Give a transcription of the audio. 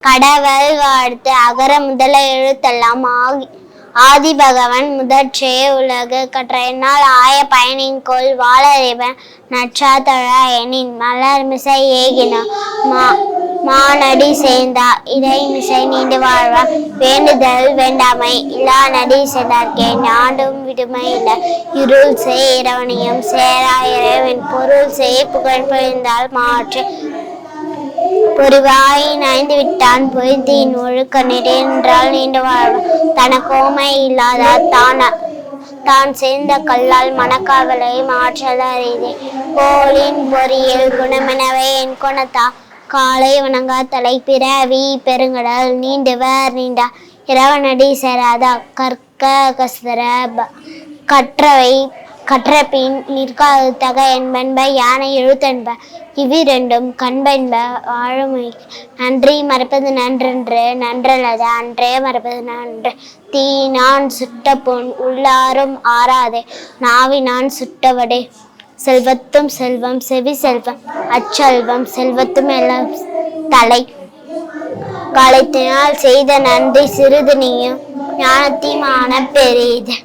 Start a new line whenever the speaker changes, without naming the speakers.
கடவுள் வாழ்த்து. அகர முதல எழுத்தெல்லாம் ஆதி பகவன் முதற்றே உலகு கற்ற என்னால் ஆய பயனின்கொள் வாளறிவன் நற்றா தொழா எனின் மலர்மிசை ஏகின மானடி சேர்ந்தா இறைமிசை நீண்டு வாழ்வா வேண்டுதல் வேண்டாமை இல்லா நடி சேர்ந்தார்க்கே ஞாண்டும் விடுமை இல்ல இருள் செய் இரவணியம் சேரா இறைவன் பொருள் செய் புகழ் பொழிந்தால் மாற்று பொறிவாய் நைந்து விட்டான் பொய்தீன் ஒழுக்க நெறியென்றால் நீண்டு வாழ்வான் தனக்கோமை இல்லாதார் தான் சேர்ந்த கல்லால் மனக்காவலை மாற்றல் அரிதே கோளின் பொறியில் குணமெனவே என் குணத்தா காலை வணங்கா தலை பிறவி பெருங்கடல் நீண்டுவர் நீண்டா இரவனடி சேராதா கற்க கசதர கற்றபின் நிற்காது தக என்பன்ப யானை எழுத்தென்ப இவ்விரண்டும் கண்பென்ப வாழுமை நன்றி மறப்பது நன்றென்று நன்றல்லது அன்றே மறப்பது நன்று தீனான் சுட்ட பொன் உள்ளாரும் ஆறாதே நாவினான் சுட்டவடே செல்வத்தும் செல்வம் செவி செல்வம் அச்செல்வம் செல்வத்தும் எல்லாம் தலை காலத்தினால் செய்த நன்றி சிறிது நீயும் ஞானத்திமான பெரியது.